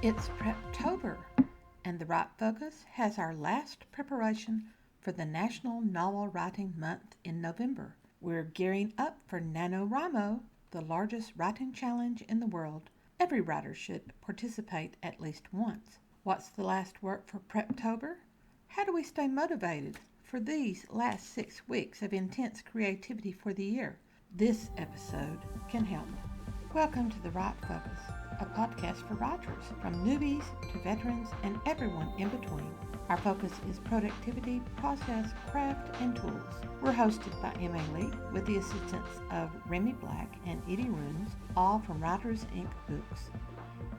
It's PrepToBer, and the Right Focus has our last preparation for the National Novel Writing Month in November. We're gearing up for NaNoWriMo, the largest writing challenge in the world. Every writer should participate at least once. What's the last work for PrepToBer? How do we stay motivated for these last 6 weeks of intense creativity for the year? This episode can help. Welcome to The Right Focus, a podcast for writers, from newbies to veterans and everyone in between. Our focus is productivity, process, craft, and tools. We're hosted by M.A. Lee with the assistance of Remy Black and Eddie Runes, all from Writers Inc. Books.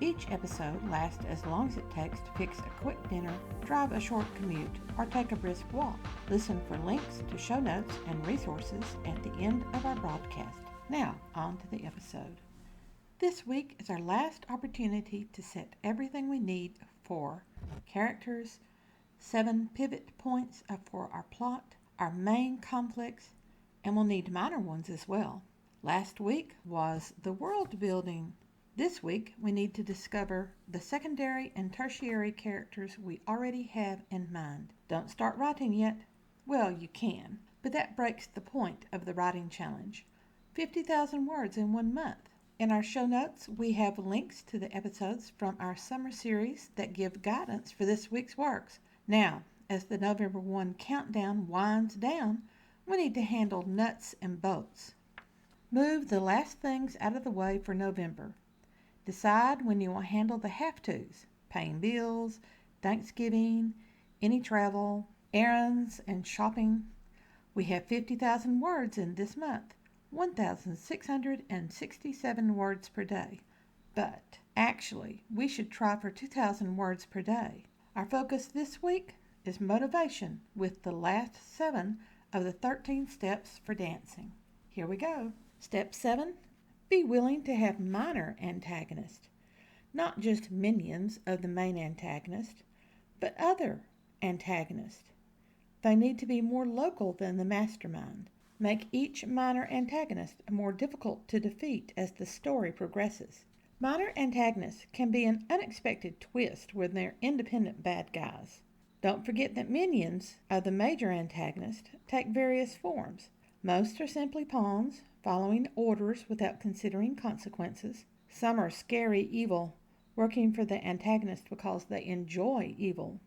Each episode lasts as long as it takes to fix a quick dinner, drive a short commute, or take a brisk walk. Listen for links to show notes and resources at the end of our broadcast. Now, on to the episode. This week is our last opportunity to set everything we need for characters, 7 pivot points for our plot, our main conflicts, and we'll need minor ones as well. Last week was the world building. This week we need to discover the secondary and tertiary characters we already have in mind. Don't start writing yet. Well, you can, but that breaks the point of the writing challenge. 50,000 words in 1 month. In our show notes, we have links to the episodes from our summer series that give guidance for this week's works. Now, as the November 1 countdown winds down, we need to handle nuts and bolts. Move the last things out of the way for November. Decide when you will handle the have-tos, paying bills, Thanksgiving, any travel, errands, and shopping. We have 50,000 words in this month. 1,667 words per day. But actually, we should try for 2,000 words per day. Our focus this week is motivation with the last 7 of the 13 steps for dancing. Here we go. Step 7, be willing to have minor antagonists. Not just minions of the main antagonist, but other antagonists. They need to be more local than the mastermind. Make each minor antagonist more difficult to defeat as the story progresses. Minor antagonists can be an unexpected twist when they're independent bad guys. Don't forget that minions of the major antagonist take various forms. Most are simply pawns, following orders without considering consequences. Some are scary evil, working for the antagonist because they enjoy evil.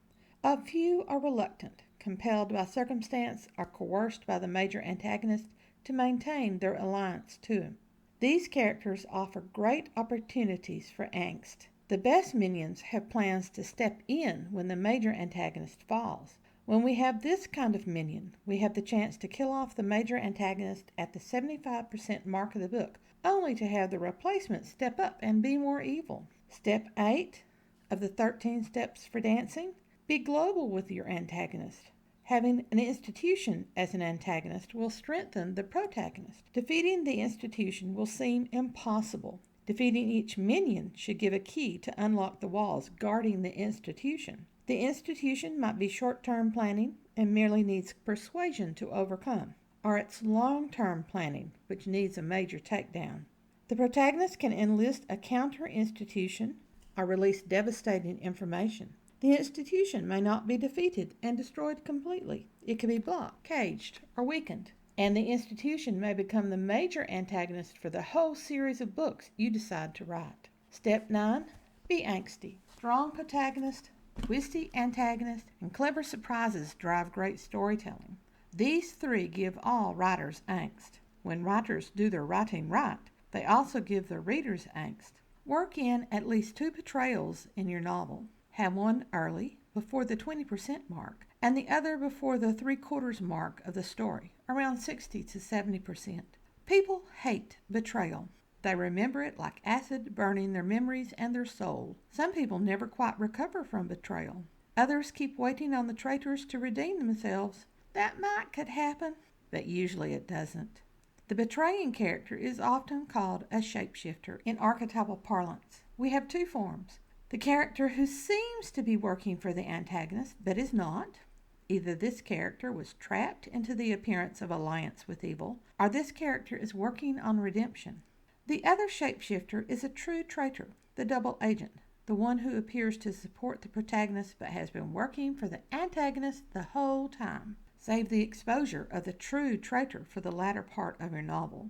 A few are reluctant, compelled by circumstance, or coerced by the major antagonist to maintain their alliance to him. These characters offer great opportunities for angst. The best minions have plans to step in when the major antagonist falls. When we have this kind of minion, we have the chance to kill off the major antagonist at the 75% mark of the book, only to have the replacement step up and be more evil. Step 8 of the 13 steps for dancing. Be global with your antagonist. Having an institution as an antagonist will strengthen the protagonist. Defeating the institution will seem impossible. Defeating each minion should give a key to unlock the walls guarding the institution. The institution might be short-term planning and merely needs persuasion to overcome, or it's long-term planning, which needs a major takedown. The protagonist can enlist a counter-institution or release devastating information. The institution may not be defeated and destroyed completely. It can be blocked, caged, or weakened. And the institution may become the major antagonist for the whole series of books you decide to write. Step 9, be angsty. Strong protagonist, twisty antagonist, and clever surprises drive great storytelling. These 3 give all writers angst. When writers do their writing right, they also give their readers angst. Work in at least 2 betrayals in your novel. Have one early, before the 20% mark, and the other before the 3/4 mark of the story, around 60 to 70%. People hate betrayal. They remember it like acid burning their memories and their soul. Some people never quite recover from betrayal. Others keep waiting on the traitors to redeem themselves. That could happen, but usually it doesn't. The betraying character is often called a shapeshifter in archetypal parlance. We have 2 forms. The character who seems to be working for the antagonist, but is not. Either this character was trapped into the appearance of alliance with evil, or this character is working on redemption. The other shapeshifter is a true traitor, the double agent, the one who appears to support the protagonist but has been working for the antagonist the whole time. Save the exposure of the true traitor for the latter part of your novel.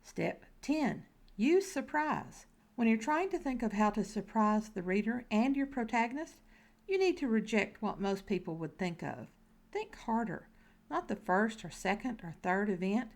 Step 10. Use surprise. When you're trying to think of how to surprise the reader and your protagonist, you need to reject what most people would think of. Think harder, not the first or second or third event.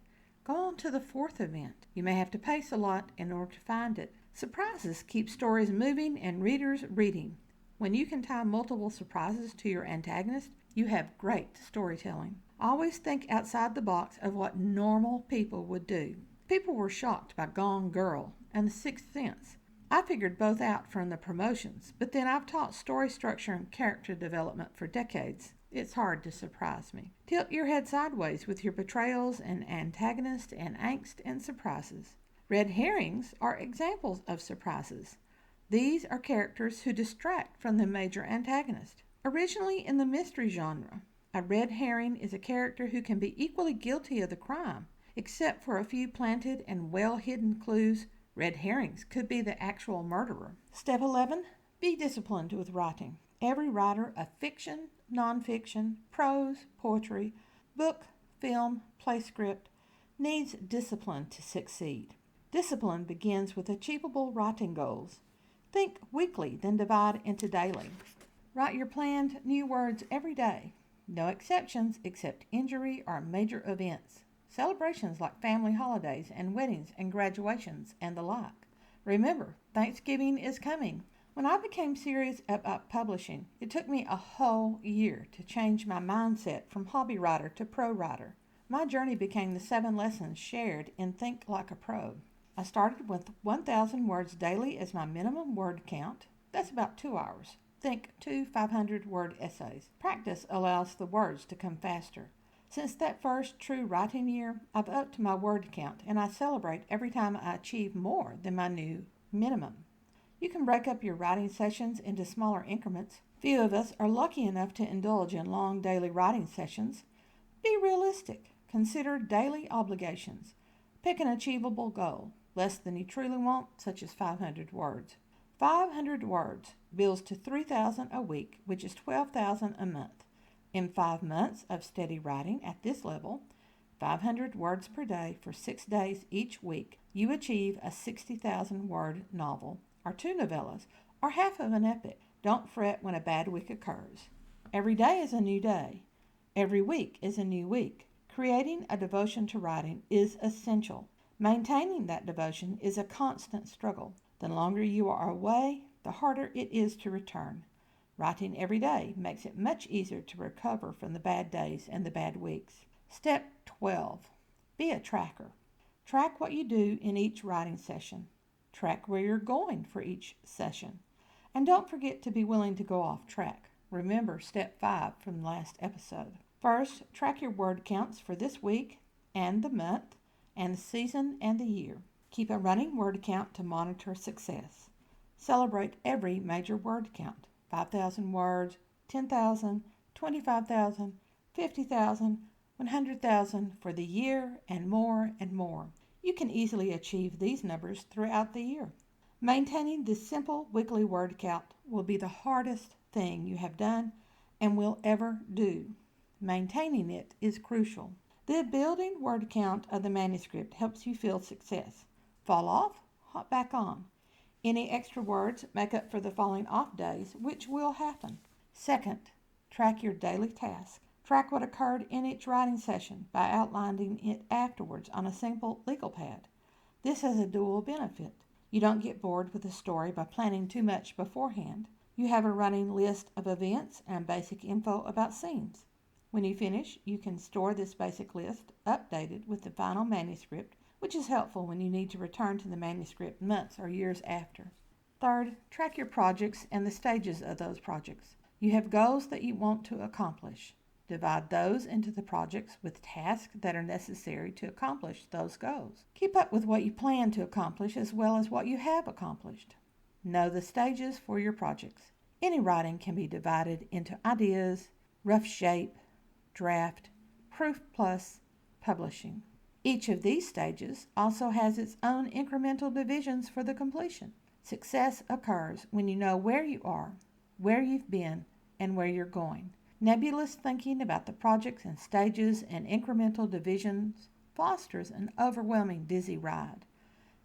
Go on to the fourth event. You may have to pace a lot in order to find it. Surprises keep stories moving and readers reading. When you can tie multiple surprises to your antagonist, you have great storytelling. Always think outside the box of what normal people would do. People were shocked by Gone Girl and The Sixth Sense. I figured both out from the promotions, but then I've taught story structure and character development for decades. It's hard to surprise me. Tilt your head sideways with your betrayals and antagonists and angst and surprises. Red herrings are examples of surprises. These are characters who distract from the major antagonist. Originally in the mystery genre, a red herring is a character who can be equally guilty of the crime. Except for a few planted and well-hidden clues, red herrings could be the actual murderer. Step 11. Be disciplined with writing. Every writer of fiction, nonfiction, prose, poetry, book, film, play script needs discipline to succeed. Discipline begins with achievable writing goals. Think weekly, then divide into daily. Write your planned new words every day. No exceptions except injury or major events. Celebrations like family holidays and weddings and graduations and the like. Remember, Thanksgiving is coming. When I became serious about publishing, it took me a whole year to change my mindset from hobby writer to pro writer. My journey became the 7 lessons shared in Think Like a Pro. I started with 1,000 words daily as my minimum word count. That's about 2 hours. Think 2 500-word essays. Practice allows the words to come faster. Since that first true writing year, I've upped my word count, and I celebrate every time I achieve more than my new minimum. You can break up your writing sessions into smaller increments. Few of us are lucky enough to indulge in long daily writing sessions. Be realistic. Consider daily obligations. Pick an achievable goal, less than you truly want, such as 500 words. 500 words builds to 3,000 a week, which is 12,000 a month. In 5 months of steady writing at this level, 500 words per day for 6 days each week, you achieve a 60,000-word novel, or 2 novellas, or half of an epic. Don't fret when a bad week occurs. Every day is a new day. Every week is a new week. Creating a devotion to writing is essential. Maintaining that devotion is a constant struggle. The longer you are away, the harder it is to return. Writing every day makes it much easier to recover from the bad days and the bad weeks. Step 12. Be a tracker. Track what you do in each writing session. Track where you're going for each session. And don't forget to be willing to go off track. Remember step 5 from the last episode. First, track your word counts for this week and the month and the season and the year. Keep a running word count to monitor success. Celebrate every major word count. 5,000 words, 10,000, 25,000, 50,000, 100,000 for the year and more and more. You can easily achieve these numbers throughout the year. Maintaining this simple weekly word count will be the hardest thing you have done and will ever do. Maintaining it is crucial. The building word count of the manuscript helps you feel success. Fall off, hop back on. Any extra words make up for the falling off days, which will happen. Second, track your daily task. Track what occurred in each writing session by outlining it afterwards on a simple legal pad. This has a dual benefit. You don't get bored with a story by planning too much beforehand. You have a running list of events and basic info about scenes. When you finish, you can store this basic list updated with the final manuscript, which is helpful when you need to return to the manuscript months or years after. Third, track your projects and the stages of those projects. You have goals that you want to accomplish. Divide those into the projects with tasks that are necessary to accomplish those goals. Keep up with what you plan to accomplish as well as what you have accomplished. Know the stages for your projects. Any writing can be divided into ideas, rough shape, draft, proof plus, publishing. Each of these stages also has its own incremental divisions for the completion. Success occurs when you know where you are, where you've been, and where you're going. Nebulous thinking about the projects and stages and incremental divisions fosters an overwhelming dizzy ride.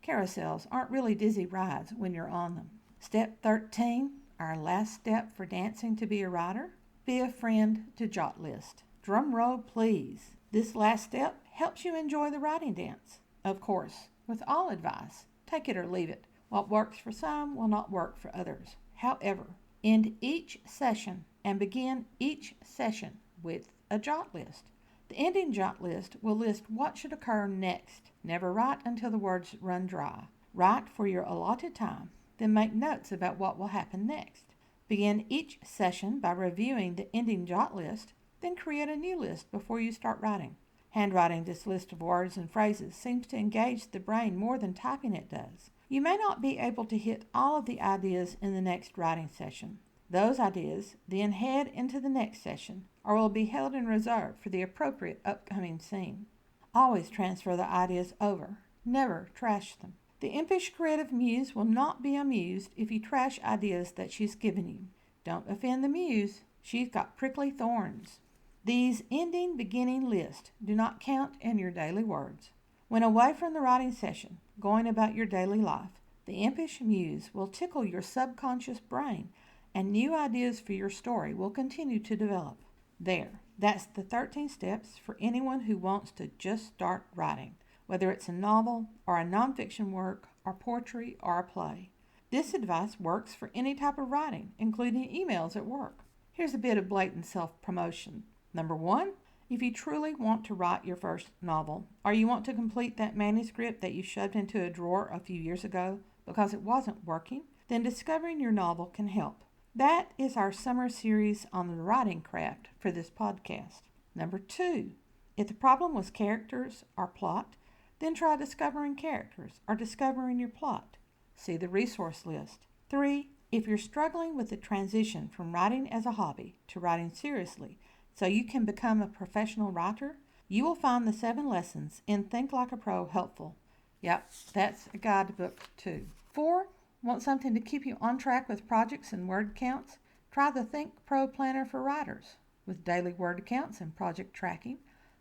Carousels aren't really dizzy rides when you're on them. Step 13, our last step for dancing to be a writer, be a friend to Jot List. Drum roll, please. This last step helps you enjoy the writing dance. Of course, with all advice, take it or leave it. What works for some will not work for others. However, end each session and begin each session with a jot list. The ending jot list will list what should occur next. Never write until the words run dry. Write for your allotted time, then make notes about what will happen next. Begin each session by reviewing the ending jot list, then create a new list before you start writing. Handwriting this list of words and phrases seems to engage the brain more than typing it does. You may not be able to hit all of the ideas in the next writing session. Those ideas then head into the next session or will be held in reserve for the appropriate upcoming scene. Always transfer the ideas over. Never trash them. The impish creative muse will not be amused if you trash ideas that she's given you. Don't offend the muse. She's got prickly thorns. These ending-beginning lists do not count in your daily words. When away from the writing session, going about your daily life, the impish muse will tickle your subconscious brain and new ideas for your story will continue to develop. That's the 13 steps for anyone who wants to just start writing, whether it's a novel or a nonfiction work or poetry or a play. This advice works for any type of writing, including emails at work. Here's a bit of blatant self-promotion. Number 1, if you truly want to write your first novel, or you want to complete that manuscript that you shoved into a drawer a few years ago because it wasn't working, then discovering your novel can help. That is our summer series on the writing craft for this podcast. Number 2, if the problem was characters or plot, then try discovering characters or discovering your plot. See the resource list. 3, if you're struggling with the transition from writing as a hobby to writing seriously so you can become a professional writer, you will find the 7 lessons in Think Like a Pro helpful. Yep, that's a guidebook too. 4, want something to keep you on track with projects and word counts? Try the Think Pro Planner for Writers with daily word counts and project tracking,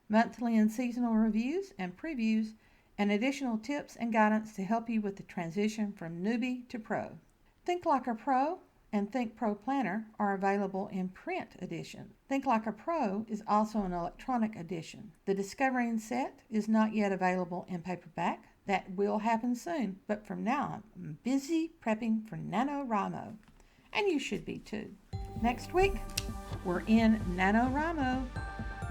monthly and seasonal reviews and previews, and additional tips and guidance to help you with the transition from newbie to pro. Think Like a Pro and Think Pro Planner are available in print edition. Think Like a Pro is also an electronic edition. The Discovering set is not yet available in paperback. That will happen soon, but from now on, I'm busy prepping for NaNoWriMo, and you should be too. Next week, we're in NaNoWriMo.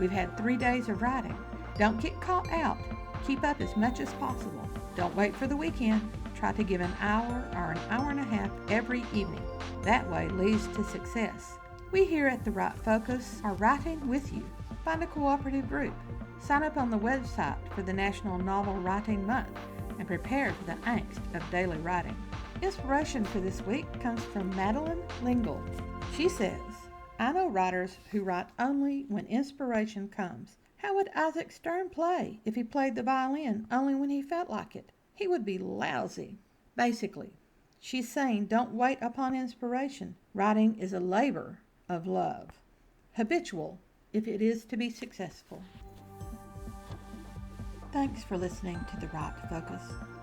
We've had 3 days of writing. Don't get caught out. Keep up as much as possible. Don't wait for the weekend. Try to give an hour or an hour and a half every evening. That way leads to success. We here at The Write Focus are writing with you. Find a cooperative group. Sign up on the website for the National Novel Writing Month and prepare for the angst of daily writing. Inspiration for this week comes from Madeline Lingle. She says, I know writers who write only when inspiration comes. How would Isaac Stern play if he played the violin only when he felt like it? He would be lousy. Basically, she's saying don't wait upon inspiration. Writing is a labor of love. Habitual if it is to be successful. Thanks for listening to The Write Focus,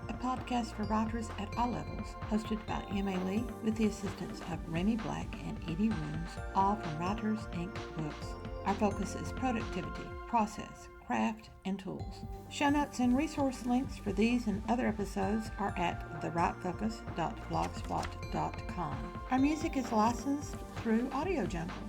a podcast for writers at all levels, hosted by M.A. Lee with the assistance of Remy Black and Edie Rooms, all from Writers Inc. Books. Our focus is productivity, process, craft, and tools. Show notes and resource links for these and other episodes are at thewritefocus.blogspot.com. Our music is licensed through Audio Jungle.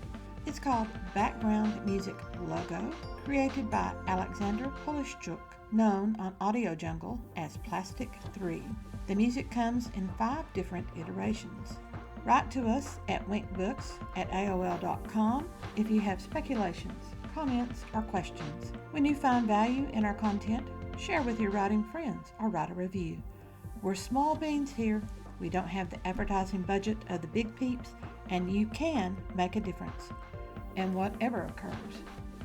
It's called Background Music Logo, created by Alexander Polishchuk, known on Audio Jungle as Plastic 3. The music comes in 5 different iterations. Write to us at winkbooks@aol.com if you have speculations, comments, or questions. When you find value in our content, share with your writing friends or write a review. We're small beans here. We don't have the advertising budget of the big peeps, and you can make a difference. And whatever occurs,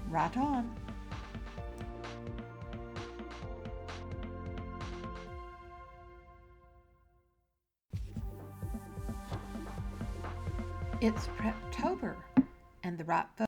write on. It's PrepToBer, and the right